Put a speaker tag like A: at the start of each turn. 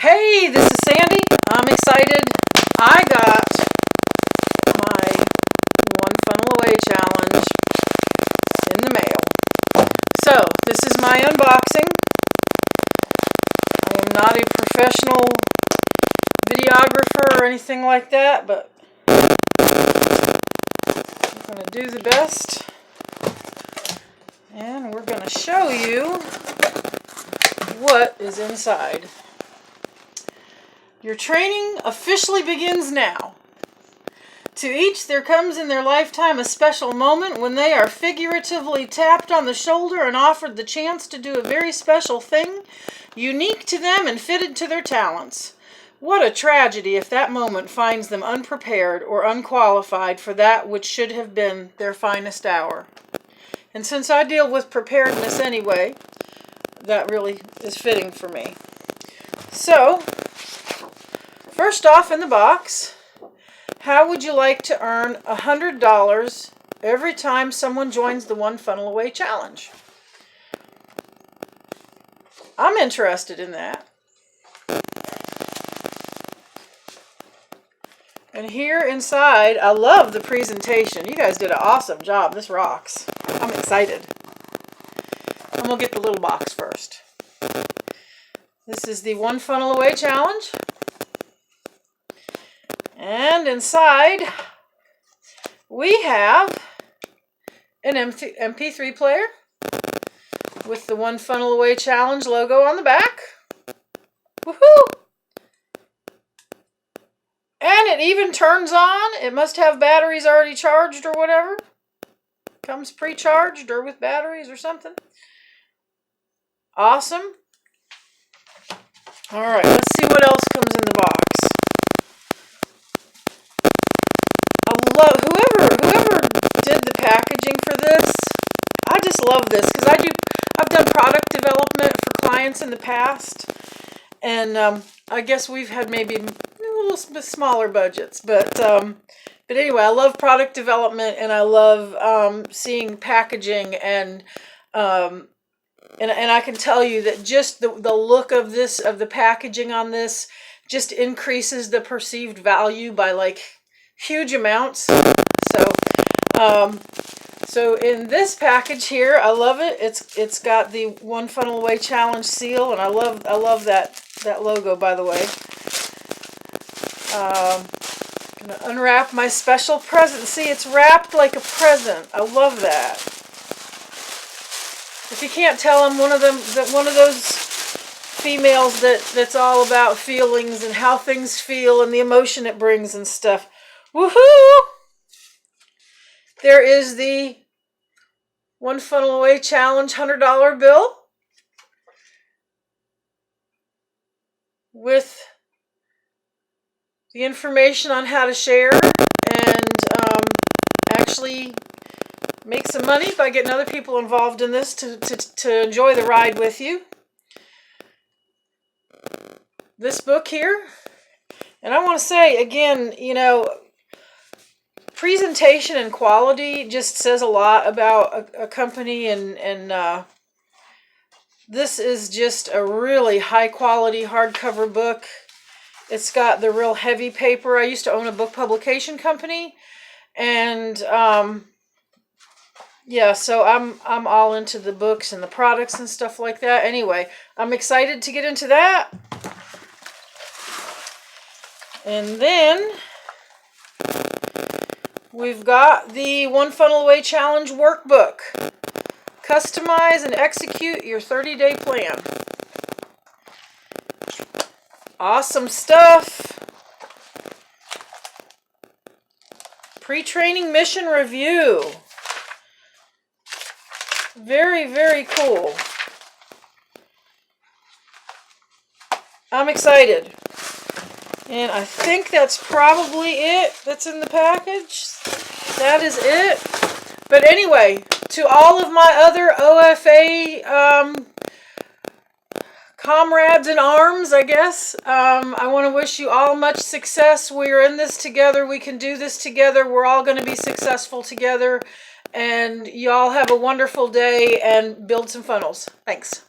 A: Hey, this is Sandy. I'm excited. I got my One Funnel Away challenge in the mail. So, this is my unboxing. I am not a professional videographer or anything like that, but I'm going to do the best. And we're going to show you what is inside. Your training officially begins now. To each there comes in their lifetime a special moment when they are figuratively tapped on the shoulder and offered the chance to do a very special thing, unique to them and fitted to their talents. What a tragedy if that moment finds them unprepared or unqualified for that which should have been their finest hour. And since I deal with preparedness anyway, that really is fitting for me. So, first off in the box, how would you like to earn $100 every time someone joins the One Funnel Away challenge? I'm interested in that. And here inside, I love the presentation. You guys did an awesome job. This rocks. I'm excited. I'm going to get the little box first. This is the One Funnel Away challenge. And inside, we have an MP3 player with the One Funnel Away challenge logo on the back. Woohoo! And it even turns on. It must have batteries already charged or whatever. Comes pre-charged or with batteries or something. Awesome. All right, let's see what else comes in the box. I love whoever did the packaging for this. I just love this because I've done product development for clients in the past, and I guess we've had maybe a little bit smaller budgets, but anyway, I love product development and I love seeing packaging and I can tell you that just the look of the packaging on this just increases the perceived value by like huge amounts. So in this package here, I love it. It's got the One Funnel Away challenge seal, and I love that logo, by the way. I'm gonna unwrap my special present. See, it's wrapped like a present. I love that. If you can't tell, I'm one of those females that's all about feelings and how things feel and the emotion it brings and stuff. Woohoo! There is the One Funnel Away challenge $100 bill with the information on how to share and actually make some money by getting other people involved in this to enjoy the ride with you. This book here, and I want to say again, presentation and quality just says a lot about a company, and this is just a really high quality hardcover book. It's got the real heavy paper. I used to own a book publication company, and yeah, so I'm all into the books and the products and stuff like that. Anyway, I'm excited to get into that. And then we've got the One Funnel Away challenge workbook. Customize and execute your 30-day plan. Awesome stuff. Pre-training mission review. Very, very cool. I'm excited. And I think that's probably it that's in the package. That is it. But anyway, to all of my other OFA comrades in arms, I guess, I want to wish you all much success. We are in this together. We can do this together. We're all going to be successful together. And y'all have a wonderful day and build some funnels. Thanks.